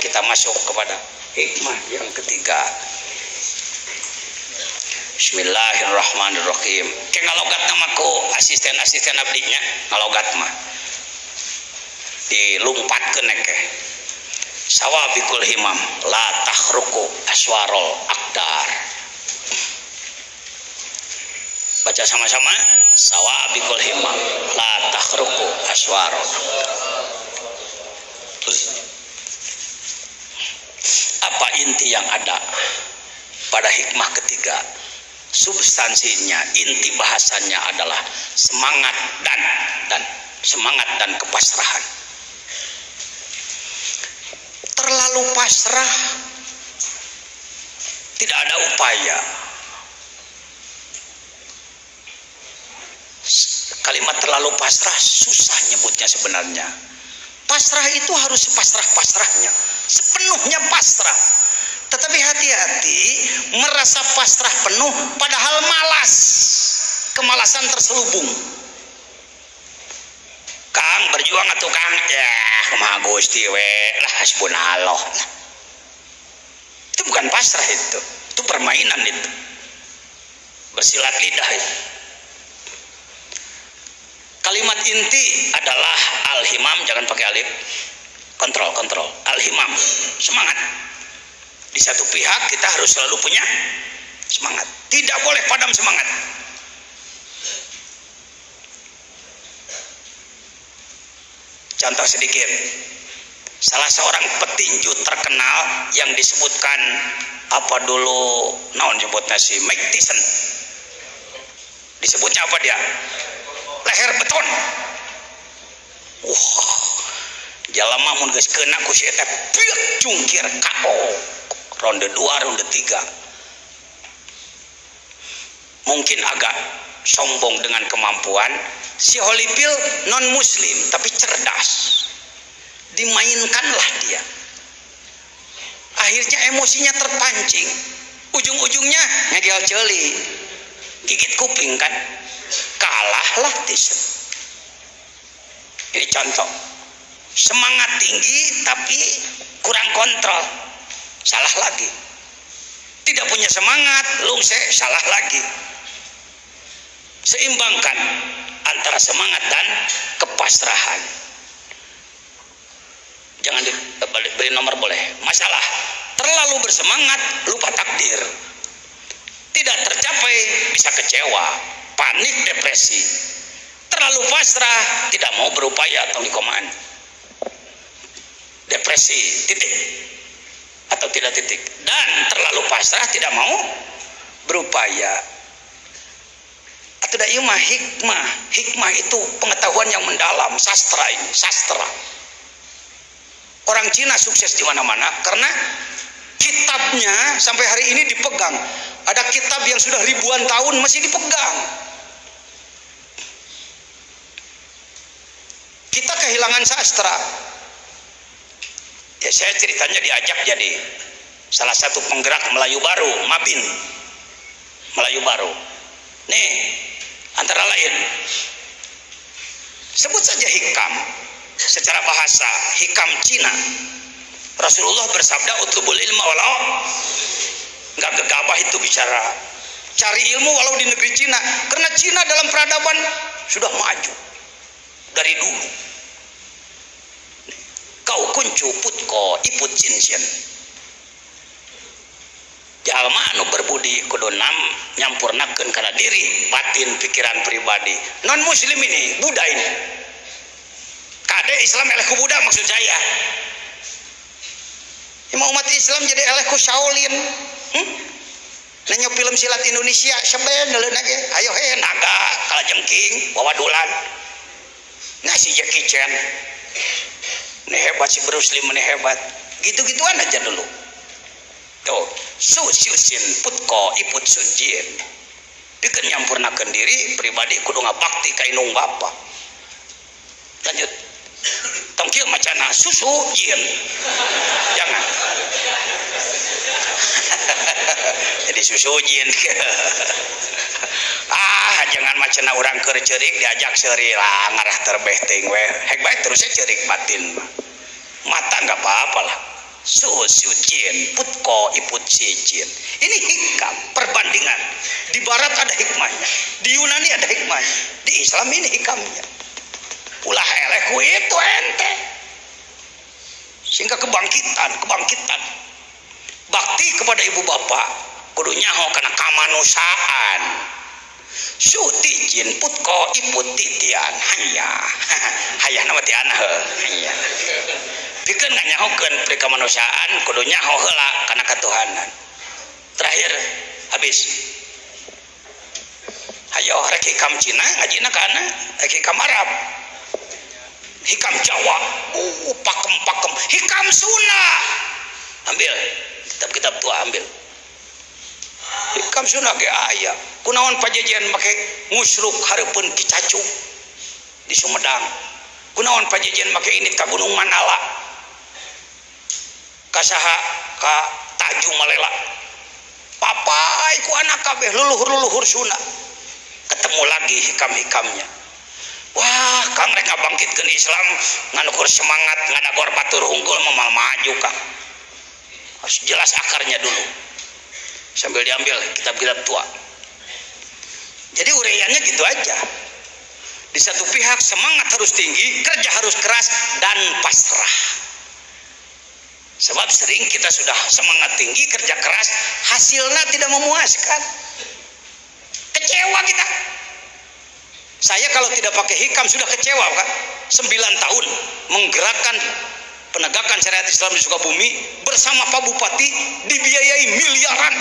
Kita masuk kepada hikmah yang ketiga. Bismillahirrahmanirrahim. Ke ngalogat namaku asisten abdinya ngalogat mah dilumpatkeun ke sawabikul himam la takhruku aswarul akdar. Baca sama-sama, sawabikul himam la takhruku aswarul akdar. Apa inti yang ada pada hikmah ketiga? Substansinya, inti bahasannya adalah semangat dan kepasrahan. Terlalu pasrah, tidak ada upaya. Kalimat terlalu pasrah susah nyebutnya sebenarnya. Pasrah itu harus sepasrah-pasrahnya, sepenuhnya pasrah. Tetapi hati-hati merasa pasrah penuh padahal malas, kemalasan terselubung. Kang berjuang atuh Kang, ya kumaha Gusti we lah hasbunallah. Itu bukan pasrah, itu permainan, itu bersilat lidah itu. Kalimat inti adalah al-himam, jangan pakai alif. Kontrol. Al-himam, semangat. Di satu pihak kita harus selalu punya semangat. Tidak boleh padam semangat. Contoh sedikit. Salah seorang petinju terkenal yang disebutkan apa dulu, naon nyebutnya si Mike Tyson. Disebutnya apa dia? Leher beton. Jalama mun geus keuna ku si eta piek cungkir KO. Ronde 2, ronde 3. Mungkin agak sombong dengan kemampuan. Si Holyfield non muslim tapi cerdas. Dimainkanlah dia. Akhirnya emosinya terpancing. Ujung-ujungnya ngedial ceuli. Gigit kuping kan. Kalahlah Tyson. Ini contoh. Semangat tinggi tapi kurang kontrol, salah lagi. Tidak punya semangat, lungse, salah lagi. Seimbangkan antara semangat dan kepasrahan. Jangan beri nomor boleh. Masalah terlalu bersemangat lupa takdir. Tidak tercapai bisa kecewa, panik, depresi. Terlalu pasrah tidak mau berupaya atau dikomaan. Depresi, titik atau tidak titik. Dan terlalu pasrah tidak mau berupaya. Atau ieu mah hikmah. Hikmah itu pengetahuan yang mendalam, sastra ini, sastra. Orang Cina sukses di mana-mana karena kitabnya sampai hari ini dipegang. Ada kitab yang sudah ribuan tahun masih dipegang. Kita kehilangan sastra. Ya, saya ceritanya diajak jadi salah satu penggerak Melayu Baru, Mabin Melayu Baru. Nih, antara lain sebut saja hikam. Secara bahasa hikam Cina, Rasulullah bersabda utlubul ilma walau, nggak gegabah itu bicara cari ilmu walau di negeri Cina, karena Cina dalam peradaban sudah maju dari dulu. Kau kuncu putko iput cincin. Jalma anu berbudi kudu nyampurnakeun kana diri, batin, pikiran pribadi. Non muslim ini, Buddha ini. Kade Islam eleh ku Buddha maksud saya. Ima umat Islam jadi eleh ku Shaolin. Nanya film silat Indonesia sampean neuleun ge. Ayo he naga kalajengking wawadulan. Ngasih Jackie Chan. Ini hebat si Bruce Lee, ini hebat. Gitu-gituan aja dulu. Tuh, susin putko iput sujin. Pikeun nyampurnakeun diri pribadi kudu ngabakti ka indung bapa. Lanjut. Tong kieu macana susu jin. Jangan. Jadi susu jin. jangan macana orang keur ceurik diajak seuri lah ngarah terbeh ting we hek bae terus ceurik batin mata enggak apa-apa lah sucin putko iput sicin ini hikam perbandingan di barat ada hikmahnya di Yunani ada hikmahnya di Islam ini hikamnya ulah eleh ku itu ente sehingga kebangkitan bakti kepada ibu bapak kudu nyaho kana kamanusaan sutijin putko iput titian hayah nama tian hayah pikeun nganyahokeun pri kamanusiaan kudu nyaho heula kana katuhanan terakhir habis hayo rek hikam Cina ngajina kana rek hikam Arab hikam Jawa pakem hikam Sunda ambil kitab-kitab tua ambil hikam Sunda ge aya kunaon pajajian make ngusruk hareupeun Kicacu di Sumedang kunaon pajajian make init ka Gunung Manala kasaha ka Tanjung Malela papai ku anak kabeh leluhur Sunda ketemu lagi hikam-hikamnya wah kang rek ngabangkitkeun Islam nganukur semangat ngadagor batur unggul memal maju kang harus jelas akarnya dulu sambil diambil kitab-kitab tua jadi uraiannya gitu aja di satu pihak semangat harus tinggi kerja harus keras dan pasrah sebab sering kita sudah semangat tinggi kerja keras hasilnya tidak memuaskan kecewa kita saya kalau tidak pakai hikam sudah kecewa kan 9 tahun menggerakkan penegakan syariat Islam di Sukabumi bersama Pak Bupati dibiayai miliaran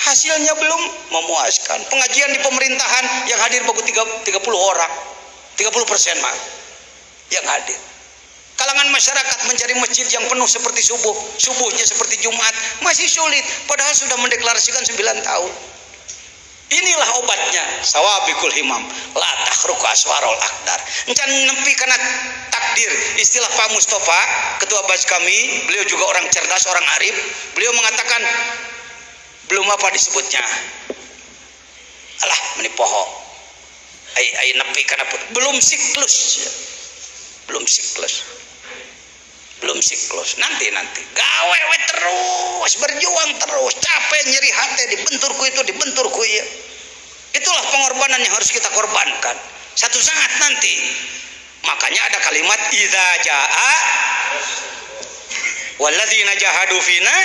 hasilnya belum memuaskan pengajian di pemerintahan yang hadir baru 30 orang 30% mah yang hadir kalangan masyarakat mencari masjid yang penuh seperti subuhnya seperti Jumat masih sulit padahal sudah mendeklarasikan 9 tahun inilah obatnya sawabikul himam la takhruqu aswarul akdar encan nempi kana takdir istilah Pak Mustafa ketua BAS kami beliau juga orang cerdas orang arif beliau mengatakan belum apa disebutnya alah meni poho ai nepi kana belum siklus nanti gawe we terus berjuang terus capek nyeri hati dibentur ku ieu itulah pengorbanan yang harus kita korbankan satu saat nanti makanya ada kalimat idza jaa walladzina jahadu fina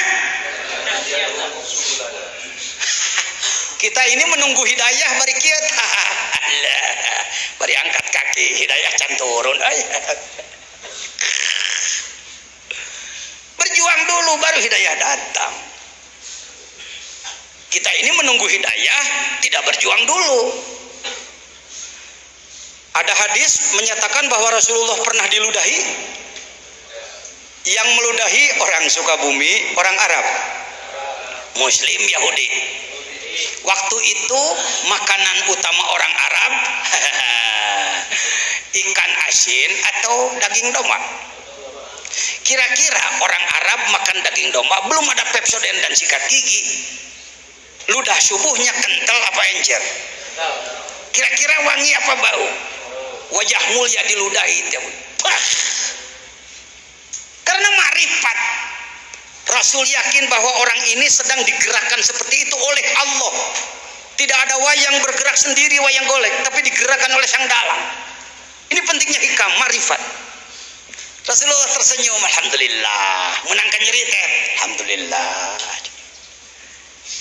kita ini menunggu hidayah bari kieu bari angkat kaki hidayah can turun berjuang dulu baru hidayah datang kita ini menunggu hidayah tidak berjuang dulu ada hadis menyatakan bahwa Rasulullah pernah diludahi yang meludahi orang Sukabumi orang Arab Muslim Yahudi waktu itu makanan utama orang Arab ikan asin atau daging domba kira-kira orang Arab makan daging domba belum ada Pepsodent dan sikat gigi ludah subuhnya kental apa encer kira-kira wangi apa bau wajah mulia diludahi karena marifat Rasul yakin bahwa orang ini sedang digerakkan seperti itu oleh Allah tidak ada wayang bergerak sendiri wayang golek tapi digerakkan oleh sang dalang ini pentingnya hikam marifat Rasulullah tersenyum alhamdulillah menangkan nyeri teh alhamdulillah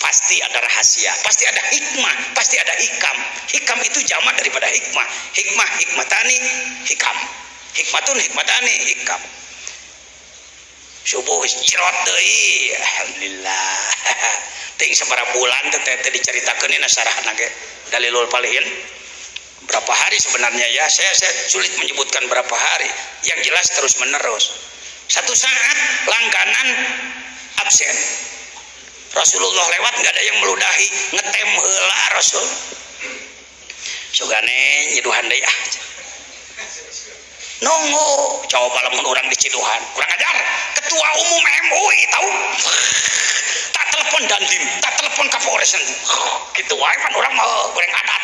pasti ada rahasia pasti ada hikmah pasti ada hikam itu jamak daripada hikmatani hikam hikmatun hikmatani hikam subuh cirot deui alhamdulillah ting sabaraha bulan teh dicaritakeun dina sarahna ge dalilul palihin berapa hari sebenarnya ya saya sulit menyebutkan berapa hari yang jelas terus menerus satu saat langganan absen Rasulullah lewat nggak ada yang meludahi ngetem heula Rasul sugane nyiduhan deui nunggu coba lamun orang di Ciduhan kurang ajar ketua umum MUI tahu tak telepon dandim tak telepon Kapolres nanti gitu wae pan orang mau goreng adat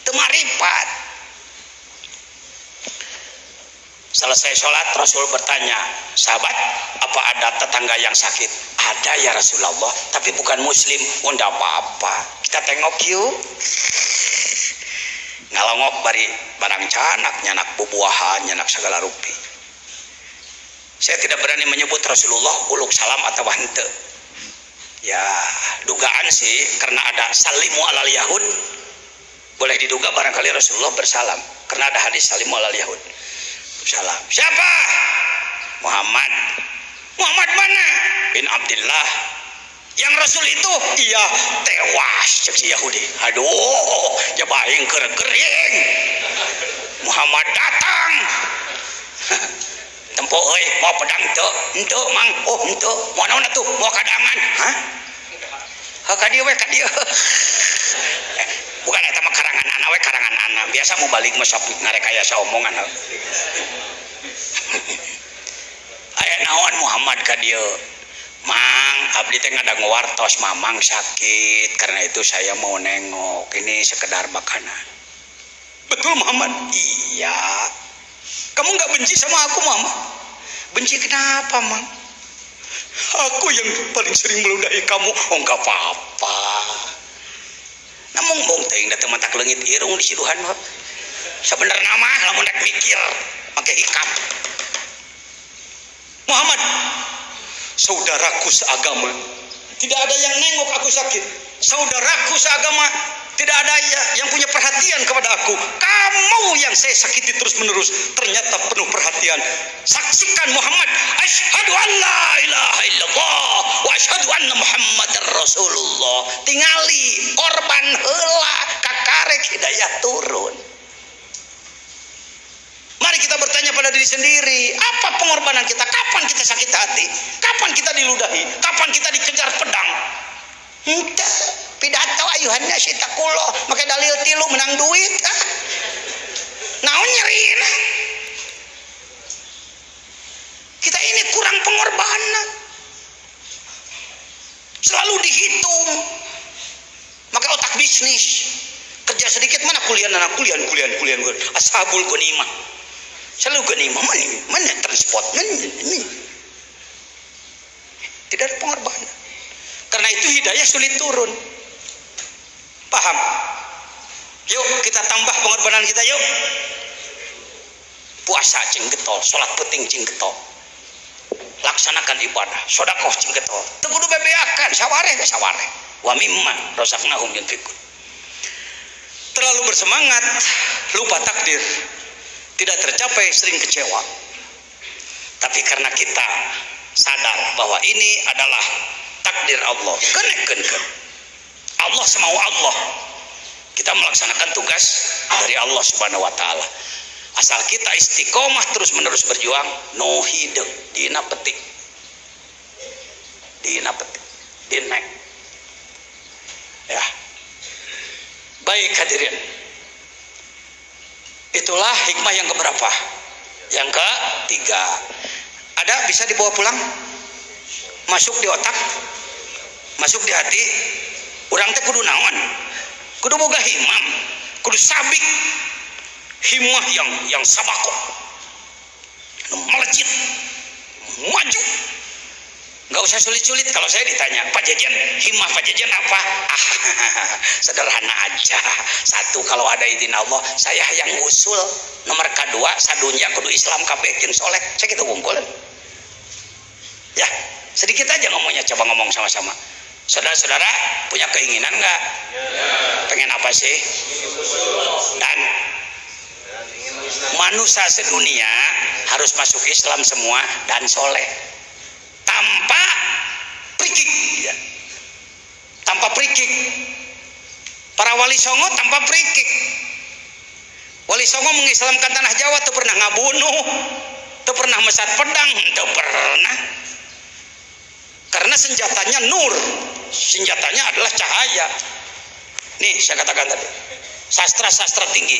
teu maripat. Selesai sholat Rasul bertanya, sahabat, apa ada tetangga yang sakit? Ada ya Rasulullah, tapi bukan muslim. Oh enggak apa-apa, kita tengok yuk. Ngalongok bari barang canak, nyanak bubuahan, nyanak segala rupi. Saya tidak berani menyebut Rasulullah uluk salam atau hente. Ya, dugaan sih karena ada salimu alal yahud. Boleh diduga barangkali Rasulullah bersalam karena ada hadis salimu alal yahud. Salam. Siapa? Muhammad. Muhammad mana? Bin Abdullah. Yang Rasul itu iya tewas cek si Yahudi. Aduh, ya baing gering. Muhammad datang. Tempo euy, mau pedang teu? Henteu, Mang. Oh, henteu. Mau naon atuh? Mau kadangan. Hah? Ka dieu we ka dieu. Bukan eta mah karangan anak we karangan anak. Biasa mau balik mah sapik ngarekayasa omongan. Aya naon Muhammad ka dieu? Mang, abdi teh ngadang wartos mamang sakit, karena itu saya mau nengok. Ini sekedar makanan. Betul Muhammad? Iya. Kamu nggak benci sama aku, Mama? Benci kenapa, Mang? Aku yang paling sering meludahi kamu. Oh, nggak apa-apa. Namun mung teuing da teu matak leungit irung di siduhan mah. Sabenerna mah lamun rek mikir make hikap. Muhammad, saudaraku seagama, tidak ada yang nengok aku sakit. Saudaraku seagama, tidak ada yang punya perhatian kepada aku. Kamu yang saya sakiti terus menerus, ternyata penuh perhatian. Saksikan Muhammad, asyhadu an la ilaha illallah wa asyhadu anna Muhammadar Rasulullah. Tingali korban heula kakarek hidayah turun. Mari kita bertanya pada diri sendiri, apa pengorbanan kita? Kapan kita sakit hati? Kapan kita diludahi? Kapan kita dikejar pedang? Henteu, pidato ayuhannya sita kulo, make dalil tilu menang duit. Naon nyerina? Kita ini kurang pengorbanan. Selalu dihitung. Maka otak bisnis. Kerja sedikit mana kuliah kuliah. Ashabul ghanimah. Selalu ghanimah mana transport tidak ada pengorbanan. Karena itu hidayah sulit turun. Paham? Yuk kita tambah pengorbanan kita yuk. Puasa cing getol, sholat penting cing getol. Laksanakan ibadah, sedekah cing getol. Teu kudu bebeakan, sawareh. Wa mimma razaqnahum yunfiqun. Terlalu bersemangat, lupa takdir. Tidak tercapai, sering kecewa. Tapi karena kita sadar bahwa ini adalah takdir Allah, kenekeun Allah semau Allah, kita melaksanakan tugas dari Allah Subhanahu wa taala. Asal kita istiqomah terus menerus berjuang, no hideung dina petik. Dinek. Ya. Baik hadirin. Itulah hikmah yang keberapa? Yang ketiga. Ada bisa dibawa pulang? Masuk di otak? Masuk di hati? Urang teh kudu naon? Kudu boga himam, kudu sabik. Himmah yang sabako. Melejit. Maju. Enggak usah sulit-sulit kalau saya ditanya, Pak Jajan, himmah Pak Jajan apa? Sederhana aja. Satu, kalau ada izin Allah, saya yang usul. Nomor kedua, sadunya kudu Islam kabeh jeung soleh. Saya gitu bungkul. Ya, sedikit aja ngomongnya, coba ngomong sama-sama. Saudara-saudara punya keinginan enggak? Pengen apa sih? Dan manusia sedunia harus masuk Islam semua dan soleh. Tanpa prikik, ya. Tanpa prikik. Para wali songo tanpa prikik. Wali songo mengislamkan tanah Jawa tuh pernah ngabunuh, tuh pernah mesat pedang, tuh pernah. Karena senjatanya nur, senjatanya adalah cahaya. Nih saya katakan tadi, sastra tinggi.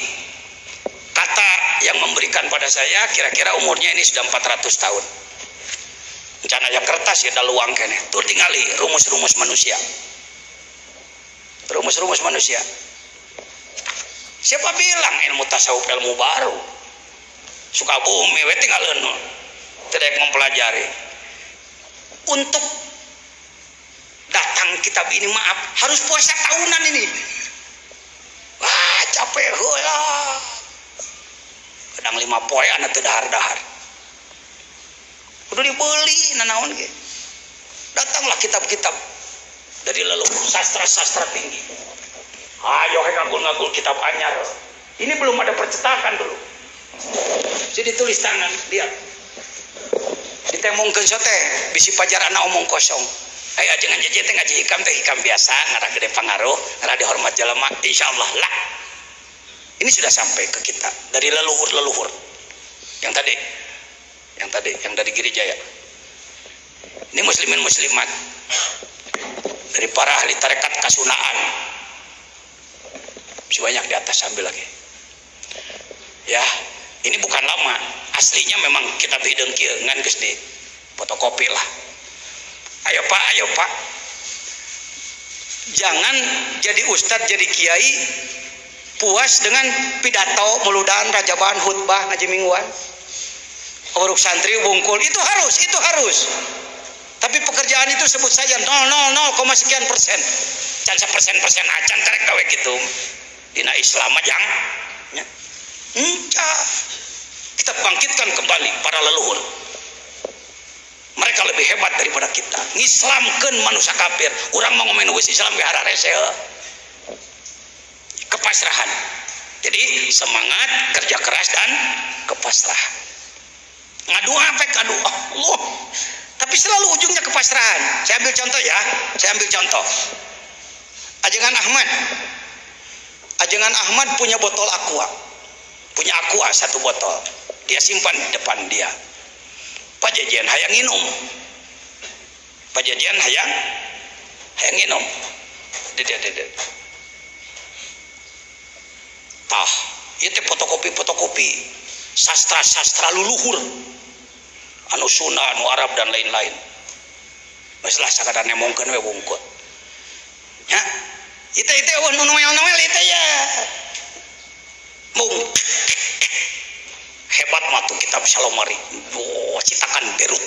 Kata yang memberikan pada saya kira-kira umurnya ini sudah 400 tahun. Rencana ya kertas ya daluang kene. Tuh tingali rumus-rumus manusia. Rumus-rumus manusia. Siapa bilang ilmu tasawuf ilmu baru? Sukabumi we tinggalin tidak mempelajari. Untuk datang kitab ini maaf harus puasa tahunan ini. Wah capek heula. Kadang 5 poe anu teu dahar-dahar. Kudu dibeli nanaon ge. Datanglah kitab-kitab dari leluhur sastra-sastra tinggi. Ayo ngagul-ngagul kitab anyar. Ini belum ada percetakan dulu. Jadi tulis tangan, lihat. Ditemongkeun sote, bisi pajarana omong kosong. Aya jangan jeje teh ngaji hikam teh hikam biasa, ngarah gede pangaruh, ngarah dihormat jelema, insyaallah lah. Ini sudah sampai ke kita dari leluhur-leluhur. Yang tadi, yang dari Giri Jaya. Ini muslimin muslimat. Dari para ahli tarekat kasunaan. Masih banyak di atas, ambil lagi. Ya, ini bukan lama. Aslinya memang kitab hideung kieu ngan geus di fotokopi lah. Ayo Pak. Jangan jadi ustadz, jadi kiai puas dengan pidato, muludan, rajaban, khutbah, ngaji mingguan. Uruk santri wungkul itu harus. Tapi pekerjaan itu sebut saja 0,0 sekian persen. Can persen acan karek gawe gitu. Dina Islam ajang. Ya. Kita bangkitkan kembali para leluhur. Mereka lebih hebat daripada kita. Ngislamkeun manusia kafir. Urang mau ngomongin Islam ge hararese. Kepasrahan. Jadi semangat, kerja keras dan kepasrahan. Ngadu apa? Ngadu Allah. Tapi selalu ujungnya kepasrahan. Saya ambil contoh ya. Ajengan Ahmad punya botol aqua. Punya aqua 1 botol. Dia simpan di depan dia. Pak Jajian hayang nginum. Hayang nginum. Dede. Tah, ieu teh fotokopi. Sastra luluhur. Anu Sunda, anu Arab dan lain-lain. Masalah sakadar nemongkeun we wungkul. Ya. Itu nu noel itu ya. Mung. Hebat mah tuh kitab Salomari. Citakan Berut.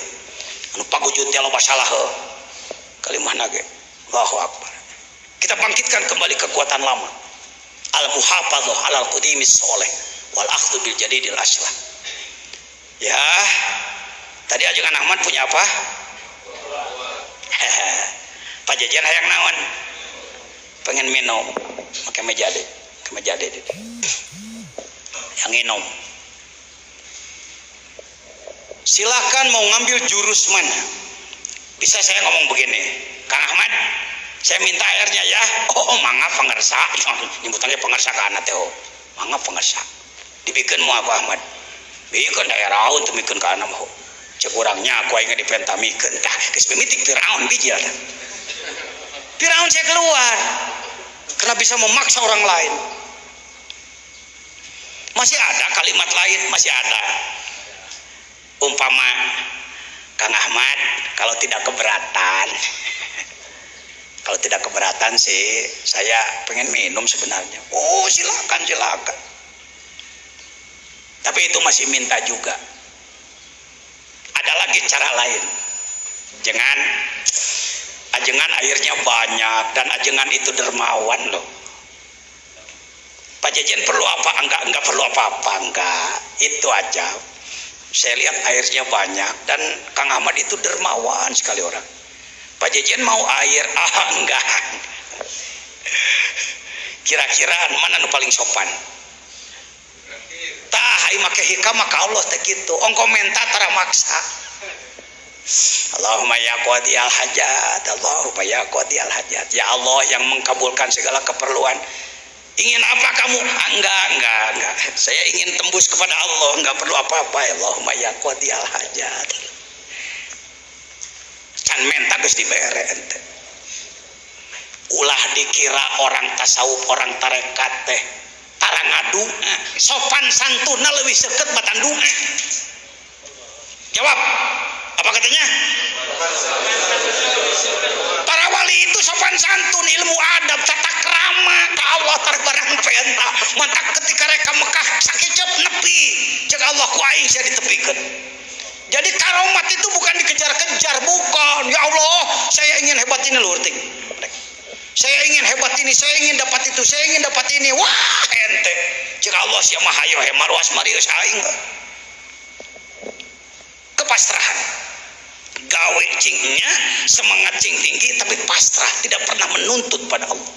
Anu pagujut teh loba salah heuh. Kalimahna ge. Allahu Akbar. Kita bangkitkan kembali kekuatan lama. Al-muhafadhu 'alal qadimis sholih wal akhdhu bil jadidil aslah. Ya. Tadi ajengan Ahmad punya apa? Pak Jajan hayang naon? Pengen minum. Pakai meja deh. Yang minum. Silahkan mau ngambil jurus mana. Bisa saya ngomong begini, Kang Ahmad, saya minta airnya ya. Oh, mangga pangersa. Nyebutannya pangersa ka anak teh. Mangga pangersa. Dibikeun moal Pak Ahmad. Bikeun daerah untuk mikeun ka anak mah. Cek urangnya aku ingin dipentamikeun tah geus mimitik Firaun bijil tah. Firaun saya keluar karena bisa memaksa orang lain. Masih ada kalimat lain, masih ada. Umpama Kang Ahmad kalau tidak keberatan sih saya pengen minum sebenarnya. Oh silakan. Tapi itu masih minta juga. Ada lagi cara lain. Ajengan airnya banyak dan ajengan itu dermawan loh. Pak Jajan perlu apa? Enggak perlu apa-apa, enggak. Itu aja. Saya lihat airnya banyak dan Kang Ahmad itu dermawan sekali orang. Pak Jajan mau air? Enggak. Kira-kira mana nu paling sopan? Tah, ai make hikam maka Allah teh kitu. Ong komentar tara maksa. Allahumma ya qadiyal hajat, Allahumma ya qadiyal hajat. Ya Allah yang mengkabulkan segala keperluan. Ingin apa kamu? Enggak. Saya ingin tembus kepada Allah, enggak perlu apa-apa. Allahumma ya qadiyal hajat. Can menta geus dibere ente. Ulah dikira orang tasawuf, orang tarekat teh tara ngadu, sopan santuna leuwih seukeut batandung. Jawab. Apa katanya? Para wali itu sopan santun, ilmu adab, tata krama ka Allah tarbarang perintah. Mantap ketika reka Mekah sakicep nepi cek Allah ku aing sia ditepikeun. Jadi karomat itu bukan dikejar-kejar, bukan. Ya Allah, saya ingin hebat ini luhur ting. Saya ingin hebat ini, saya ingin dapat itu, saya ingin dapat ini. Wah, ente. Cek Allah sia mah hayo he marwas marius aing. Kepasrahan. Gawe cingnya, semangat cing tinggi tapi pasrah, tidak pernah menuntut pada Allah.